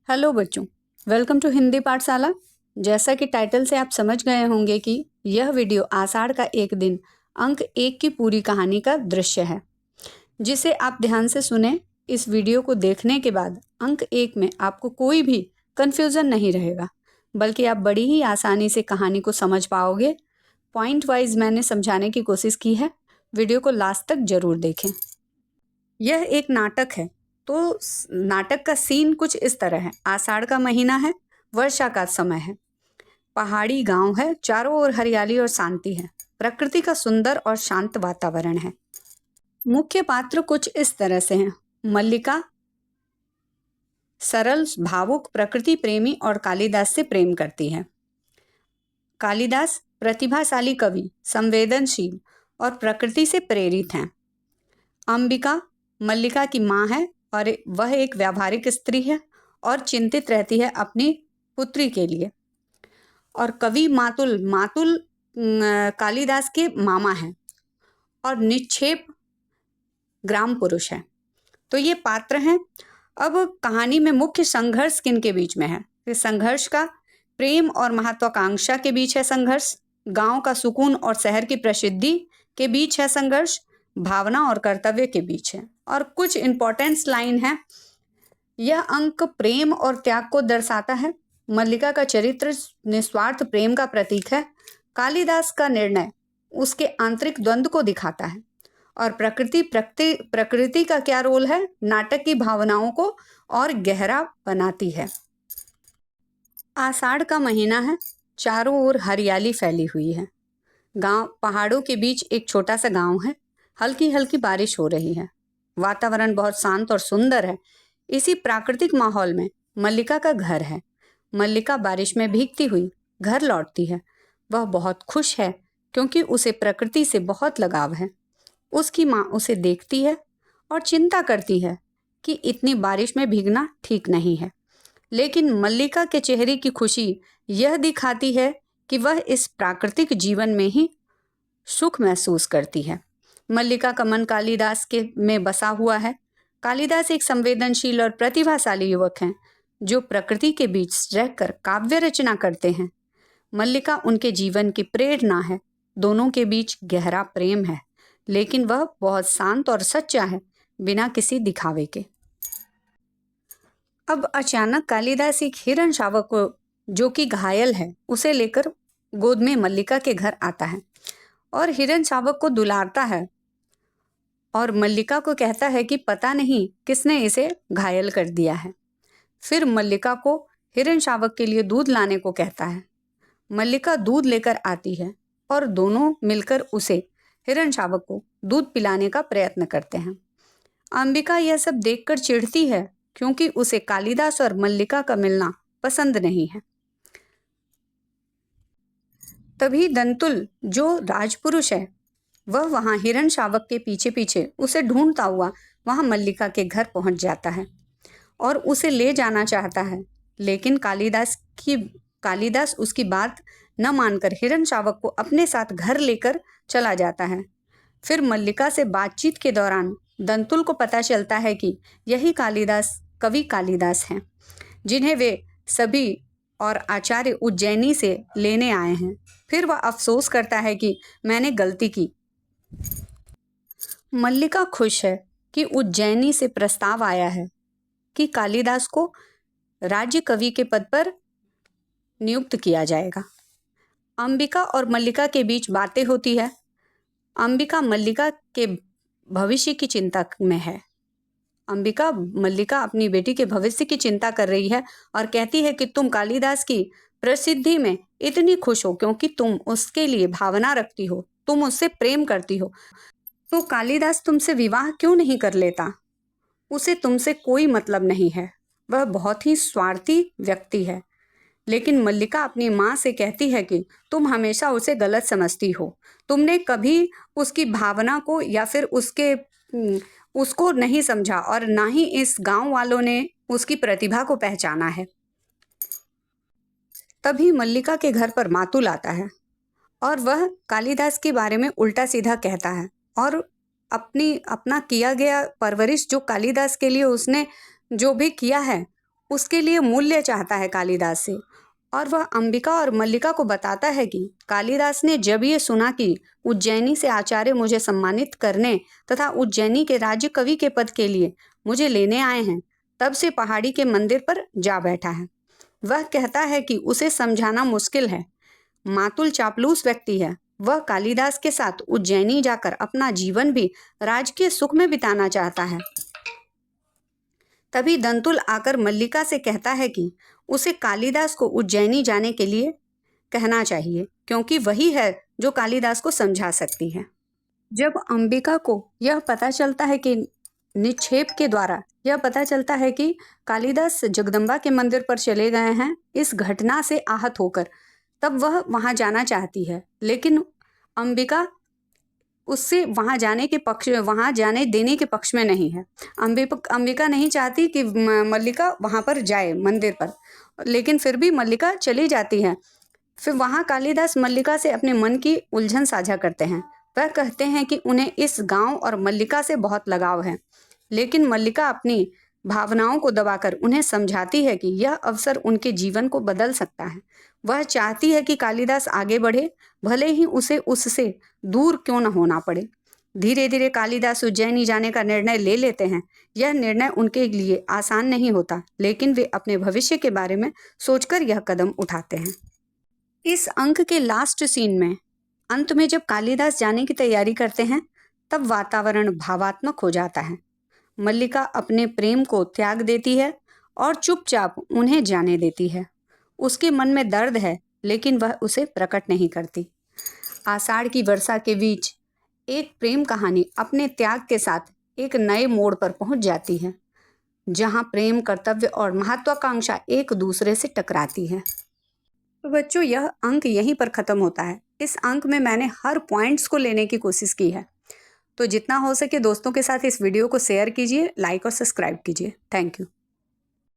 Hello बच्चों, welcome to Hindi पाठशाला। जैसा कि टाइटल से आप समझ गए होंगे कि यह वीडियो आषाढ़ का एक दिन अंक 1 की पूरी कहानी का दृश्य है, जिसे आप ध्यान से सुने। इस वीडियो को देखने के बाद अंक 1 में आपको कोई भी कन्फ्यूज़न नहीं रहेगा, बल्कि आप बड़ी ही आसानी से कहानी को समझ पाओगे। पॉइंट वाइज मैंने समझाने की कोशिश की है, वीडियो को लास्ट तक जरूर देखें। यह एक नाटक है, तो नाटक का सीन कुछ इस तरह है। आषाढ़ का महीना है, वर्षा का समय है, पहाड़ी गांव है, चारों ओर हरियाली और शांति है, प्रकृति का सुंदर और शांत वातावरण है। मुख्य पात्र कुछ इस तरह से हैं। मल्लिका सरल, भावुक, प्रकृति प्रेमी और कालिदास से प्रेम करती है। कालिदास प्रतिभाशाली कवि, संवेदनशील और प्रकृति से प्रेरित हैं। अंबिका मल्लिका की माँ है और वह एक व्यावहारिक स्त्री है और चिंतित रहती है अपनी पुत्री के लिए। और कवि मातुल मातुल कालिदास के मामा हैं और निक्षेप ग्राम पुरुष है। तो ये पात्र हैं। अब कहानी में मुख्य संघर्ष किन के बीच में है? इस संघर्ष का प्रेम और महत्वाकांक्षा के बीच है संघर्ष, गांव का सुकून और शहर की प्रसिद्धि के बीच है संघर्ष, भावना और कर्तव्य के बीच है। और कुछ इंपॉर्टेंस लाइन है। यह अंक प्रेम और त्याग को दर्शाता है। मल्लिका का चरित्र निस्वार्थ प्रेम का प्रतीक है। कालिदास का निर्णय उसके आंतरिक द्वंद्व को दिखाता है। और प्रकृति का क्या रोल है? नाटक की भावनाओं को और गहरा बनाती है। आषाढ़ का महीना है, चारों ओर हरियाली फैली हुई है। गांव पहाड़ों के बीच एक छोटा सा गांव है। हल्की हल्की बारिश हो रही है, वातावरण बहुत शांत और सुंदर है। इसी प्राकृतिक माहौल में मल्लिका का घर है। मल्लिका बारिश में भीगती हुई घर लौटती है। वह बहुत खुश है क्योंकि उसे प्रकृति से बहुत लगाव है। उसकी माँ उसे देखती है और चिंता करती है कि इतनी बारिश में भीगना ठीक नहीं है, लेकिन मल्लिका के चेहरे की खुशी यह दिखाती है कि वह इस प्राकृतिक जीवन में ही सुख महसूस करती है। मल्लिका का मन कालिदास के में बसा हुआ है। कालिदास एक संवेदनशील और प्रतिभाशाली युवक हैं जो प्रकृति के बीच रहकर काव्य रचना करते हैं। मल्लिका उनके जीवन की प्रेरणा है। दोनों के बीच गहरा प्रेम है, लेकिन वह बहुत शांत और सच्चा है, बिना किसी दिखावे के। अब अचानक कालिदास एक हिरण शावक को, जो कि घायल है, उसे लेकर गोद में मल्लिका के घर आता है और हिरण शावक को दुलारता है और मल्लिका को कहता है कि पता नहीं किसने इसे घायल कर दिया है। फिर मल्लिका को हिरण शावक के लिए दूध लाने को कहता है। मल्लिका दूध लेकर आती है और दोनों मिलकर उसे हिरण शावक को दूध पिलाने का प्रयत्न करते हैं। अंबिका यह सब देखकर चिढ़ती है क्योंकि उसे कालिदास और मल्लिका का मिलना पसंद नहीं है। तभी दंतुल, जो राजपुरुष है, वह वहां हिरण शावक के पीछे पीछे उसे ढूंढता हुआ वहां मल्लिका के घर पहुंच जाता है और उसे ले जाना चाहता है, लेकिन कालिदास उसकी बात न मानकर हिरण शावक को अपने साथ घर लेकर चला जाता है। फिर मल्लिका से बातचीत के दौरान दंतुल को पता चलता है कि यही कवि कालिदास हैं, जिन्हें वे सभी और आचार्य उज्जैनी से लेने आए हैं। फिर वह अफसोस करता है कि मैंने गलती की। मल्लिका खुश है कि उज्जैनी से प्रस्ताव आया है कि कालिदास को राज्य कवि के पद पर नियुक्त किया जाएगा। अंबिका और मल्लिका के बीच बातें होती है। अंबिका मल्लिका के भविष्य की चिंता में है। मल्लिका अपनी बेटी के भविष्य की चिंता कर रही है और कहती है कि तुम कालिदास की प्रसिद्धि में इतनी खुश हो क्योंकि तुम उसके लिए भावना रखती हो, तुम उससे प्रेम करती हो, तो कालिदास तुमसे विवाह क्यों नहीं कर लेता? उसे तुमसे कोई मतलब नहीं है, वह बहुत ही स्वार्थी व्यक्ति है। लेकिन मल्लिका अपनी माँ से कहती है कि तुम हमेशा उसे गलत समझती हो, तुमने कभी उसकी भावना को या फिर उसको नहीं समझा और ना ही इस गांव वालों ने उसकी प्रतिभा को पहचाना है। तभी मल्लिका के घर पर मातुल आता है और वह कालिदास के बारे में उल्टा सीधा कहता है और अपना किया गया परवरिश, जो कालिदास के लिए उसने जो भी किया है, उसके लिए मूल्य चाहता है कालिदास से, और वह अंबिका और मल्लिका को बताता है कि कालिदास ने जब ये सुना कि उज्जैनी से आचार्य मुझे सम्मानित करने तथा उज्जैनी के राज्य कवि के पद के लिए मुझे लेने आए हैं, तब से पहाड़ी के मंदिर पर जा बैठा है। वह कहता है कि उसे समझाना मुश्किल है, मातुल चापलूस व्यक्ति है। वह कालिदास के साथ उज्जैनी जाकर अपना जीवन भी राजकीय सुख में बिताना चाहता है। तभी दंतुल आकर मल्लिका से कहता है कि उसे कालिदास को उज्जैनी जाने के लिए कहना चाहिए, क्योंकि वही है जो कालिदास को समझा सकती है। जब अंबिका को यह पता चलता है कि निक्षेप के द्वारा यह पता चलता है कि कालिदास जगदम्बा के मंदिर पर चले गए हैं, इस घटना से आहत होकर, तब वह वहां जाना चाहती है, लेकिन अंबिका उससे वहां जाने देने के पक्ष में नहीं है। अंबिका नहीं चाहती कि मल्लिका वहां पर जाए मंदिर पर, लेकिन फिर भी मल्लिका चली जाती है। फिर वहां कालिदास मल्लिका से अपने मन की उलझन साझा करते हैं। वह कहते हैं कि उन्हें इस गांव और मल्लिका से बहुत लगाव है, लेकिन मल्लिका अपनी भावनाओं को दबाकर उन्हें समझाती है कि यह अवसर उनके जीवन को बदल सकता है। वह चाहती है कि कालिदास आगे बढ़े, भले ही उसे उससे दूर क्यों न होना पड़े। धीरे धीरे कालिदास उज्जैनी जाने का निर्णय ले लेते हैं। यह निर्णय उनके लिए आसान नहीं होता, लेकिन वे अपने भविष्य के बारे में सोचकर यह कदम उठाते हैं। इस अंक के लास्ट सीन में अंत में जब कालिदास जाने की तैयारी करते हैं, तब वातावरण भावात्मक हो जाता है। मल्लिका अपने प्रेम को त्याग देती है और चुपचाप उन्हें जाने देती है। उसके मन में दर्द है, लेकिन वह उसे प्रकट नहीं करती। आषाढ़ की वर्षा के बीच एक प्रेम कहानी अपने त्याग के साथ एक नए मोड़ पर पहुंच जाती है, जहां प्रेम, कर्तव्य और महत्वाकांक्षा एक दूसरे से टकराती है। तो बच्चों, यह अंक यहीं पर ख़त्म होता है। इस अंक में मैंने हर पॉइंट्स को लेने की कोशिश की है। तो जितना हो सके दोस्तों के साथ इस वीडियो को शेयर कीजिए, लाइक और सब्सक्राइब कीजिए। Thank you.